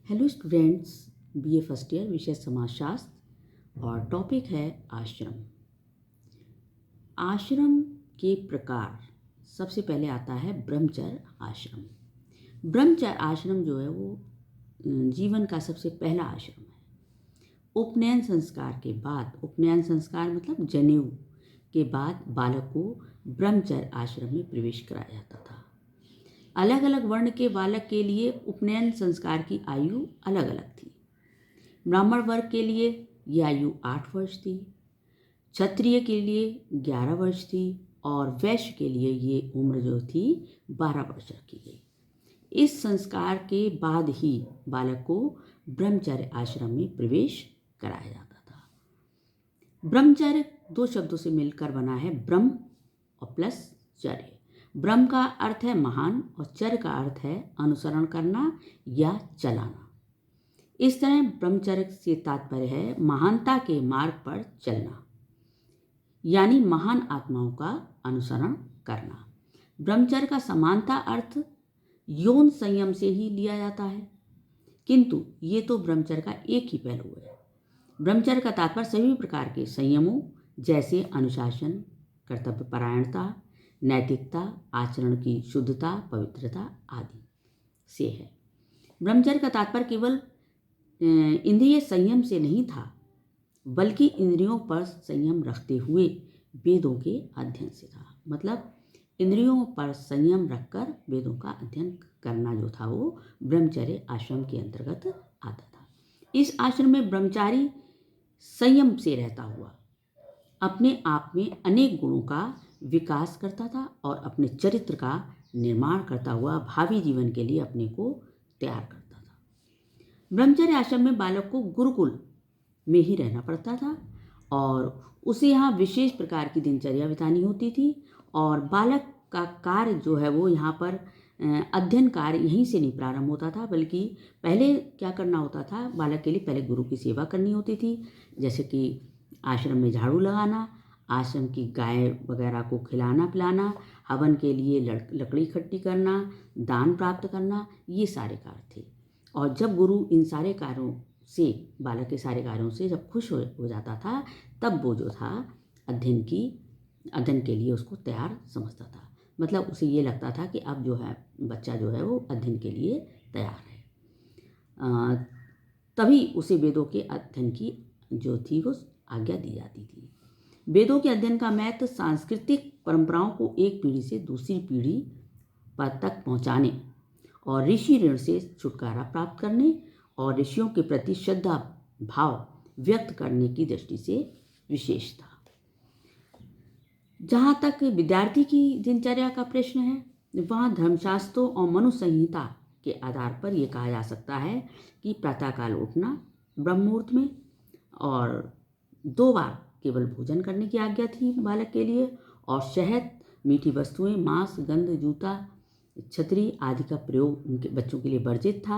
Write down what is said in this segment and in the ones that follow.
Hello students, BA first year, विषय समाजशास्त्र और टॉपिक है आश्रम। आश्रम के प्रकार सबसे पहले आता है ब्रह्मचर्य आश्रम। ब्रह्मचर्य आश्रम जो है वो जीवन का सबसे पहला आश्रम है। उपनयन संस्कार के बाद, उपनयन संस्कार मतलब जनेऊ के बाद बालक को ब्रह्मचर्य आश्रम में प्रवेश कराया जाता था। अलग अलग वर्ण के बालक के लिए उपनयन संस्कार की आयु अलग अलग थी। ब्राह्मण वर्ग के लिए ये आयु 8 वर्ष थी, क्षत्रिय के लिए 11 वर्ष थी और वैश्य के लिए ये उम्र जो थी 12 वर्ष रखी गई। इस संस्कार के बाद ही बालक को ब्रह्मचर्य आश्रम में प्रवेश कराया जाता था। ब्रह्मचर्य 2 शब्दों से मिलकर बना है, ब्रह्म और प्लस चर्य। ब्रह्म का अर्थ है महान और चर्य का अर्थ है अनुसरण करना या चलाना। इस तरह ब्रह्मचर्य से तात्पर्य है महानता के मार्ग पर चलना, यानी महान आत्माओं का अनुसरण करना। ब्रह्मचर्य का समानता अर्थ यौन संयम से ही लिया जाता है, किंतु ये तो ब्रह्मचर्य का एक ही पहलू है। ब्रह्मचर्य का तात्पर्य सभी प्रकार के संयमों जैसे अनुशासन, कर्तव्यपरायणता, नैतिकता, आचरण की शुद्धता, पवित्रता आदि से है। ब्रह्मचर्य का तात्पर्य केवल इंद्रिय संयम से नहीं था, बल्कि इंद्रियों पर संयम रखते हुए वेदों के अध्ययन से था। मतलब इंद्रियों पर संयम रखकर वेदों का अध्ययन करना जो था वो ब्रह्मचर्य आश्रम के अंतर्गत आता था। इस आश्रम में ब्रह्मचारी संयम से रहता हुआ अपने आप में अनेक गुणों का विकास करता था और अपने चरित्र का निर्माण करता हुआ भावी जीवन के लिए अपने को तैयार करता था। ब्रह्मचर्य आश्रम में बालक को गुरुकुल में ही रहना पड़ता था और उसे यहाँ विशेष प्रकार की दिनचर्या बितानी होती थी और बालक का कार्य जो है वो यहाँ पर अध्ययन कार्य यहीं से नहीं प्रारंभ होता था, बल्कि पहले क्या करना होता था, बालक के लिए पहले गुरु की सेवा करनी होती थी, जैसे कि आश्रम में झाड़ू लगाना, आश्रम की गाय वगैरह को खिलाना पिलाना, हवन के लिए लकड़ी इकट्ठी करना, दान प्राप्त करना, ये सारे कार्य थे। और जब गुरु इन सारे कार्यों से, बालक के सारे कार्यों से जब खुश हो जाता था, तब वो जो था अध्ययन के लिए उसको तैयार समझता था। मतलब उसे ये लगता था कि अब जो है बच्चा जो है वो अध्ययन के लिए तैयार है। तभी उसे वेदों के अध्ययन की जो थी वो आज्ञा दी जाती थी। वेदों के अध्ययन का महत्व सांस्कृतिक परंपराओं को एक पीढ़ी से दूसरी पीढ़ी पर तक पहुंचाने और ऋषि ऋण से छुटकारा प्राप्त करने और ऋषियों के प्रति श्रद्धा भाव व्यक्त करने की दृष्टि से विशेष था। जहाँ तक विद्यार्थी की दिनचर्या का प्रश्न है, वहाँ धर्मशास्त्रों और मनु संहिता के आधार पर यह कहा जा सकता है कि प्रातःकाल उठना ब्रह्म मुहूर्त में और 2 बार केवल भोजन करने की आज्ञा थी बालक के लिए, और शहद, मीठी वस्तुएं, मांस, गंध, जूता, छतरी आदि का प्रयोग उनके बच्चों के लिए वर्जित था।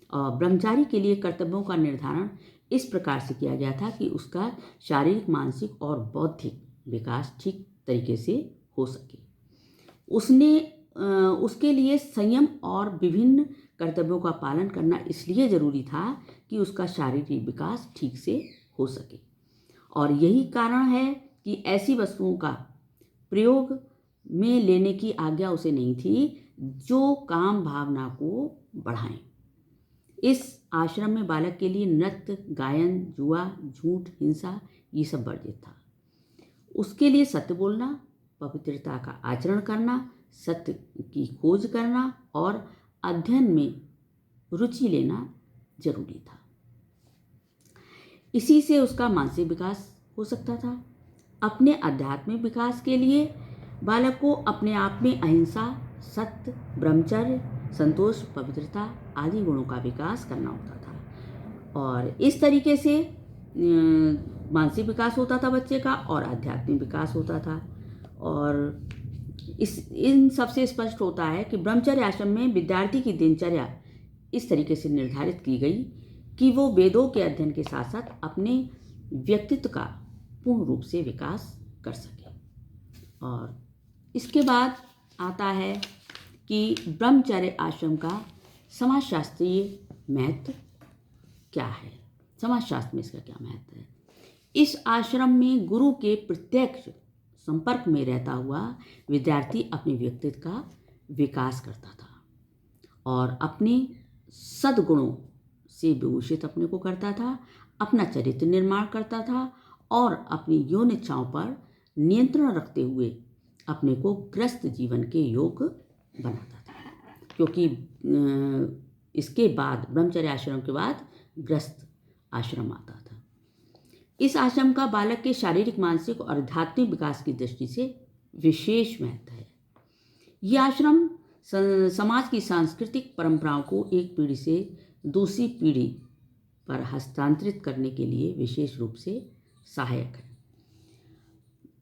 और ब्रह्मचारी के लिए कर्तव्यों का निर्धारण इस प्रकार से किया गया था कि उसका शारीरिक, मानसिक और बौद्धिक विकास ठीक तरीके से हो सके। उसके लिए संयम और विभिन्न कर्तव्यों का पालन करना इसलिए जरूरी था कि उसका शारीरिक विकास ठीक से हो सके, और यही कारण है कि ऐसी वस्तुओं का प्रयोग में लेने की आज्ञा उसे नहीं थी जो काम भावना को बढ़ाएं। इस आश्रम में बालक के लिए नृत्य, गायन, जुआ, झूठ, हिंसा ये सब वर्जित था। उसके लिए सत्य बोलना, पवित्रता का आचरण करना, सत्य की खोज करना और अध्ययन में रुचि लेना जरूरी था। इसी से उसका मानसिक विकास हो सकता था। अपने आध्यात्मिक विकास के लिए बालक को अपने आप में अहिंसा, सत्य, ब्रह्मचर्य, संतोष, पवित्रता आदि गुणों का विकास करना होता था, और इस तरीके से मानसिक विकास होता था बच्चे का और आध्यात्मिक विकास होता था। और इन सबसे स्पष्ट होता है कि ब्रह्मचर्य आश्रम में विद्यार्थी की दिनचर्या इस तरीके से निर्धारित की गई कि वो वेदों के अध्ययन के साथ साथ अपने व्यक्तित्व का पूर्ण रूप से विकास कर सके। और इसके बाद आता है कि ब्रह्मचर्य आश्रम का समाजशास्त्रीय महत्व क्या है, समाजशास्त्र में इसका क्या महत्व है। इस आश्रम में गुरु के प्रत्यक्ष संपर्क में रहता हुआ विद्यार्थी अपने व्यक्तित्व का विकास करता था और अपने सद्गुणों से विभूषित अपने को करता था, अपना चरित्र निर्माण करता था और अपनी यौन इच्छाओं पर नियंत्रण रखते हुए अपने को ग्रस्त जीवन के योग्य बनाता था। क्योंकि इसके बाद ब्रह्मचर्य आश्रम के बाद गृहस्थ आश्रम आता था। इस आश्रम का बालक के शारीरिक, मानसिक और आध्यात्मिक विकास की दृष्टि से विशेष महत्व है। यह आश्रम समाज की सांस्कृतिक परंपराओं को एक पीढ़ी से दूसरी पीढ़ी पर हस्तांतरित करने के लिए विशेष रूप से सहायक है।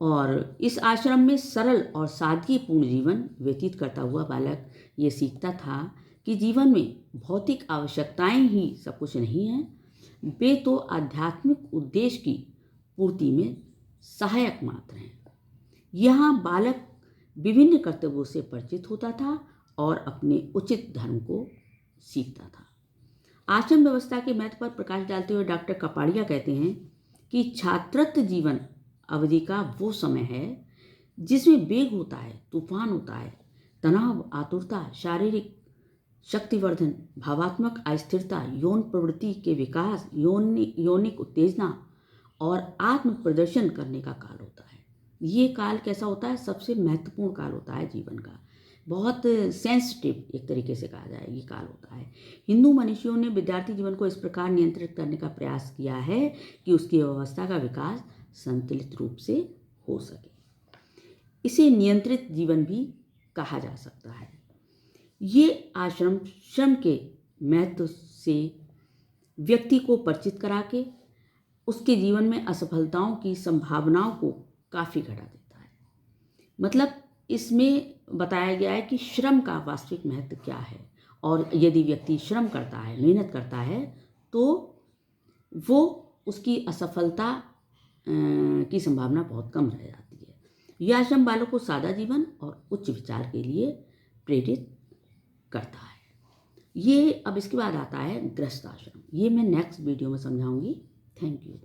और इस आश्रम में सरल और सादगीपूर्ण जीवन व्यतीत करता हुआ बालक ये सीखता था कि जीवन में भौतिक आवश्यकताएं ही सब कुछ नहीं हैं, वे तो आध्यात्मिक उद्देश्य की पूर्ति में सहायक मात्र हैं। यहाँ बालक विभिन्न कर्तव्यों से परिचित होता था और अपने उचित धर्म को सीखता था। आश्रम व्यवस्था के महत्व पर प्रकाश डालते हुए डॉक्टर कपाड़िया कहते हैं कि छात्रत्व जीवन अवधि का वो समय है जिसमें वेग होता है, तूफान होता है, तनाव, आतुरता, शारीरिक शक्तिवर्धन, भावात्मक अस्थिरता, यौन प्रवृत्ति के विकास, यौनिक उत्तेजना और आत्म प्रदर्शन करने का काल होता है। ये काल कैसा होता है? सबसे महत्वपूर्ण काल होता है जीवन का, बहुत सेंसिटिव एक तरीके से कहा जाए ये काल होता है। हिंदू मनीषियों ने विद्यार्थी जीवन को इस प्रकार नियंत्रित करने का प्रयास किया है कि उसकी अवस्था का विकास संतुलित रूप से हो सके। इसे नियंत्रित जीवन भी कहा जा सकता है। ये आश्रम श्रम के महत्व से व्यक्ति को परिचित करा के उसके जीवन में असफलताओं की संभावनाओं को काफ़ी घटा देता है। मतलब इसमें बताया गया है कि श्रम का वास्तविक महत्व क्या है, और यदि व्यक्ति श्रम करता है, मेहनत करता है, तो वो उसकी असफलता की संभावना बहुत कम रह जाती है। यह आश्रम बालकों को सादा जीवन और उच्च विचार के लिए प्रेरित करता है। ये अब इसके बाद आता है गृहस्थ आश्रम। ये मैं नेक्स्ट वीडियो में समझाऊंगी। Thank you.